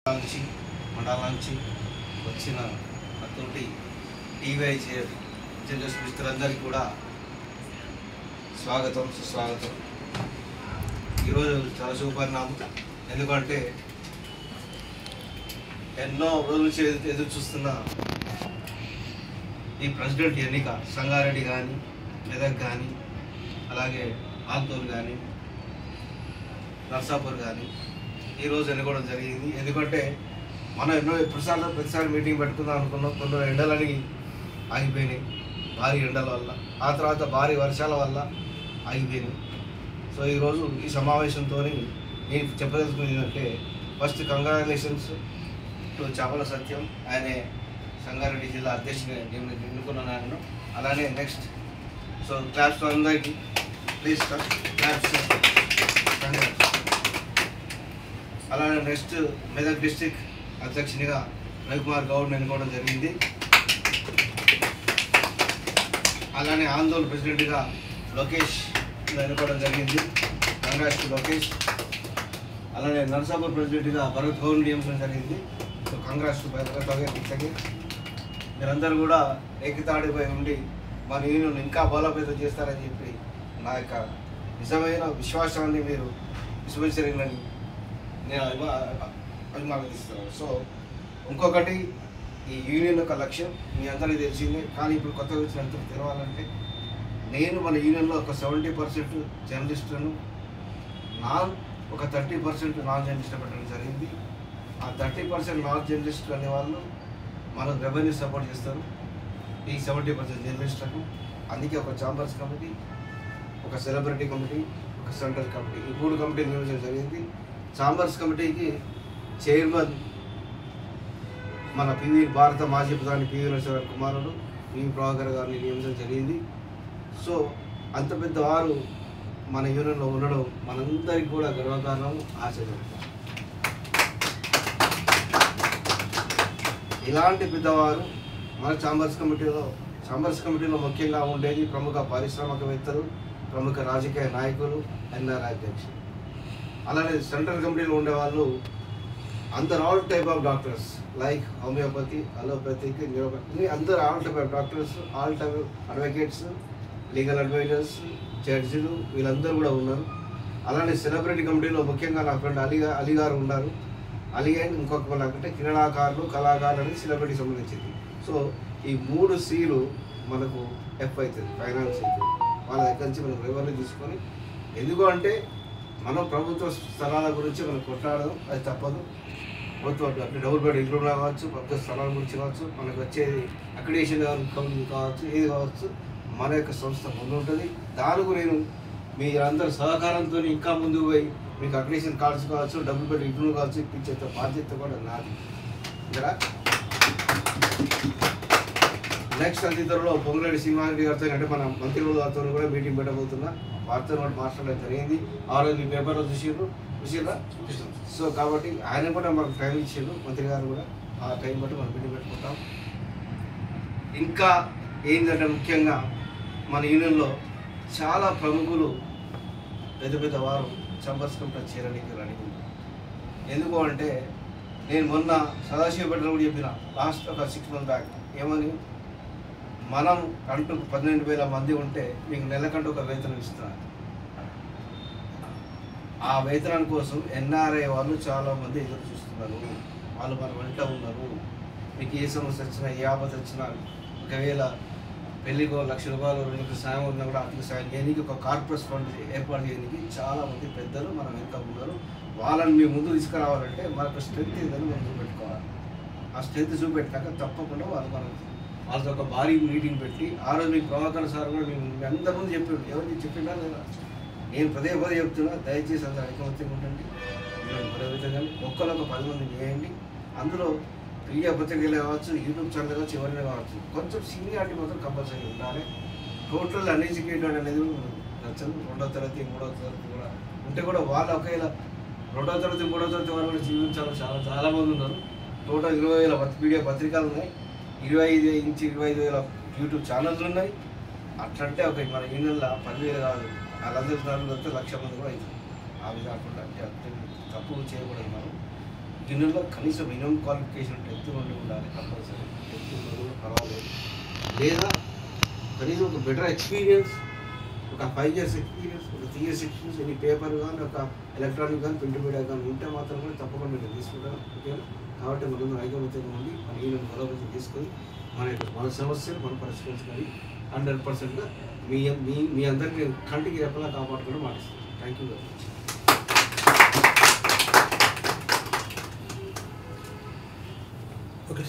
నుంచి మండలం నుంచి వచ్చిన అతోటి టీవై జర్నలిస్ట్ మిత్రులందరికీ కూడా స్వాగతం సుస్వాగతం. ఈరోజు చాలా శుభపరిణామం. ఎందుకంటే ఎన్నో రోజుల నుంచి ఎదురు చూస్తున్న ఈ ప్రెసిడెంట్ ఎన్నిక సంగారెడ్డి కానీ మెదక్ కానీ అలాగే ఆంతూరు కానీ నర్సాపూర్ కానీ ఈరోజు ఎన్నుకోవడం జరిగింది. ఎందుకంటే మనం ఎన్నో ప్రతిసారి మీటింగ్ పెట్టుకుందాం అనుకున్నాం. కొన్ని ఎండలని ఆగిపోయినాయి, భారీ ఎండల వల్ల, ఆ తర్వాత భారీ వర్షాల వల్ల ఆగిపోయినాయి. సో ఈరోజు ఈ సమావేశంతో నేను చెప్పదలుచుకున్నది ఏంటంటే, ఫస్ట్ కంగ్రాచులేషన్స్ టు చాపల సత్యం, ఆయనే సంగారెడ్డి జిల్లా అధ్యక్షుడిగా ఎన్నుకున్నాను ఆయన. అలానే నెక్స్ట్ సో క్లాప్స్ అందరికీ ప్లీజ్ క్లాప్స్. అలానే నెక్స్ట్ మెదక్ డిస్ట్రిక్ట్ అధ్యక్షునిగా రవికుమార్ గౌడ్ని ఎన్నుకోవడం జరిగింది. అలానే ఆందోళన ప్రెసిడెంట్గా లోకేష్ ఎన్నుకోవడం జరిగింది. Congrats to Lokesh. అలానే నర్సాపూర్ ప్రెసిడెంట్గా భరత్ గౌడ్ని నియమించడం జరిగింది. So congrats to Bharat again. మీరందరూ కూడా ఏకతాడిపై ఉండి మన యూనియన్ ఇంకా బలోపేతం చేస్తారని చెప్పి నా యొక్క నిజమైన విశ్వాసాన్ని మీరు విశ్వసించారని నేను అభిమానిస్తున్నాను. సో ఇంకొకటి, ఈ యూనియన్ యొక్క లక్ష్యం మీ అందరికీ తెలిసిందే. కానీ ఇప్పుడు కొత్తగా వచ్చినంత తెలవాలంటే, నేను మన యూనియన్లో ఒక 70% జర్నలిస్టులను, ఒక 30% నాన్ జర్నలిస్టు పెట్టడం జరిగింది. ఆ 30% నాన్ జర్నలిస్టులు అనేవాళ్ళు మనకు రెవెన్యూ సపోర్ట్ చేస్తారు ఈ 70% జర్నలిస్టులకు. అందుకే ఒక ఛాంబర్స్ కమిటీ, ఒక సెలబ్రిటీ కమిటీ, ఒక సెంట్రల్ కమిటీ, ఈ 3 కమిటీలు నియమించడం జరిగింది. ఛాంబర్స్ కమిటీకి చైర్మన్ మన భారత మాజీ ప్రధాని పివి నరసింహ కుమారుడు ప్రభాకర్ గారిని నియమించడం జరిగింది. సో అంత పెద్దవారు మన యూనియన్లో ఉండడం మనందరికీ కూడా గర్వకారణం, ఆశ్చర్యం. ఇలాంటి పెద్దవారు మన ఛాంబర్స్ కమిటీలో ముఖ్యంగా ఉండేది ప్రముఖ పారిశ్రామికవేత్తలు, ప్రముఖ రాజకీయ నాయకులు, ఎన్ఆర్ అధ్యక్షులు. అలానే సెంట్రల్ కమిటీలో ఉండేవాళ్ళు అందరు all type of doctors, like homeopathy, allopathic, neuropathy, అందరు all type of doctors, all type advocates, legal advisers, జడ్జిలు, వీళ్ళందరూ కూడా ఉన్నారు. అలానే సెలబ్రిటీ కమిటీలో ముఖ్యంగా నా ఫ్రెండ్ అలీ గారు ఉన్నారు. అలీ అండ్ ఇంకొక వాళ్ళకంటే క్రీడాకారులు, కళాకారులు అనేది సెలబ్రిటీ సంబంధించింది. సో ఈ 3 Cలు మనకు ఎఫ్ అవుతుంది, ఫైనాన్స్ అవుతుంది. వాళ్ళ దగ్గర నుంచి మనం రెవెన్యూ తీసుకొని, ఎందుకు అంటే మనం ప్రభుత్వ స్థలాల గురించి మనం కొట్లాడడం అది తప్పదు. ప్రభుత్వం డబుల్ బెడ్ ఇల్లు కావచ్చు, ప్రభుత్వ స్థలాల గురించి కావచ్చు, మనకు వచ్చేది అక్రిడేషన్ కావచ్చు, ఏది కావచ్చు, మన యొక్క సంస్థ ముందు ఉంటుంది. దానికి నేను మీరందరూ సహకారంతో ఇంకా ముందుకు పోయి మీకు అక్రిడేషన్ కార్డ్స్ కావచ్చు, డబుల్ బెడ్ ఇల్లు కావచ్చు ఇప్పించే బాధ్యత కూడా నాది. ఇక్కడ నెక్స్ట్ అతిథులలో పొంగులేటి శ్రీనివాసరెడ్డి గారితో, అంటే మన మంత్రుల గారితో కూడా మీటింగ్ పెట్టబోతున్నా. వారితో కూడా మాట్లాడడం జరిగింది. ఆ రోజు మీ పేపర్లో చూసిరా. సో కాబట్టి ఆయన కూడా మనకు టైం ఇచ్చారు, మంత్రి గారు కూడా. ఆ టైం బట్టి మనం మీటింగ్ పెట్టుకుంటాం. ఇంకా ఏంటంటే ముఖ్యంగా మన యూనియన్లో చాలా ప్రముఖులు, పెద్ద వారు ఛాంబర్స్ కమిటీ చేరడానికి రెడీ. ఎందుకు అంటే నేను మొన్న సదాశివపేటలో కూడా చెప్పిన, లాస్ట్ ఒక 6 months బ్యాక్, ఏమని, మనం అంటూ 12,000 మంది ఉంటే మీకు నెలకంటూ ఒక వేతనం ఇస్తున్నారు. ఆ వేతనం కోసం ఎన్ఆర్ఐ వాళ్ళు చాలామంది ఎదురు చూస్తున్నారు. వాళ్ళు మన వెంట ఉన్నారు. మీకు ఏ సమస్య వచ్చినా, ఏ ఆపద వచ్చినా, ఒకవేళ పెళ్ళికో 1,00,000 రూపాయలు 2 సాయం ఉన్నా కూడా అట్లా సాయం చేయడానికి ఒక కార్పొరేట్ ఫండ్ ఏర్పాటు చేయడానికి చాలామంది పెద్దలు మన వెంట ఉన్నారు. వాళ్ళని మీ ముందు తీసుకురావాలంటే మనకు స్ట్రెంత్ ఏదని మనం చూపెట్టుకోవాలి. ఆ స్ట్రెంత్ చూపెట్టాక తప్పకుండా వాళ్ళతో ఒక భారీ మీటింగ్ పెట్టి, ఆ రోజు మీకు ప్రభాకర్ సార్ కూడా మేము అందరి ముందు చెప్పాడు. ఎవరికి చెప్పిందా లేదా? నేను పదే చెప్తున్నా, దయచేసి అందరూ ఐకమత్యంగా ఉండండి. మీరు కానీ ఒక్కరు 10 మంది చేయండి. అందులో ప్రియా పత్రికలు కావచ్చు, యూట్యూబ్ ఛానల్ కావచ్చు, ఎవరైనా కావచ్చు, కొంచెం సీనియారిటీ మాత్రం కంపల్సరీ ఉండాలి. టోటల్ అన్ఎడ్యుకేటెడ్ అనేది నచ్చదు. 2వ తరగతి 3వ తరగతి కూడా ఉంటే కూడా వాళ్ళు ఒకవేళ 2వ తరగతి 3వ తరగతి వాళ్ళు కూడా జీవించాలని చాలామంది ఉన్నారు. టోటల్ 20,000 మీడియా పత్రికలు ఉన్నాయి, 25 నుంచి 25,000 యూట్యూబ్ ఛానల్స్ ఉన్నాయి. అట్లంటే ఒక మన యూనియన్లో 10,000 కాదు, వాళ్ళందరూ 1,00,000 మంది కూడా అవుతుంది. ఆ విధంగా కాకుండా తప్పు చేయకూడదు. మనం దీనిలో కనీసం మినిమం క్వాలిఫికేషన్ 10th నుండి ఉండాలి కంపల్సరీ. 10th నుండి కూడా పర్వాలేదు. లేదా కనీసం ఒక బెటర్ ఎక్స్పీరియన్స్, ఒక 5 years ఎక్స్పీరియన్స్, ఒక 3 years ఎక్స్పీరియన్స్, ఎనీ పేపర్ కానీ ఒక ఎలక్ట్రానిక్ కానీ ప్రింట్ మీడియా కానీ ఉంటే మాత్రం కూడా తప్పకుండా నేను తీసుకుంటాను. ఓకేనా? కాబట్టి మనం ఐకమత్యంగా ఉండి మన ఈయన బలోపేతం తీసుకొని మన సమస్యలు మనం పరిష్కరించుకొని 100%గా మీ అందరికీ నేను కంటికి రెప్పలా కాపాడుకోవడం మాటిస్తాను. Thank you very much. Okay.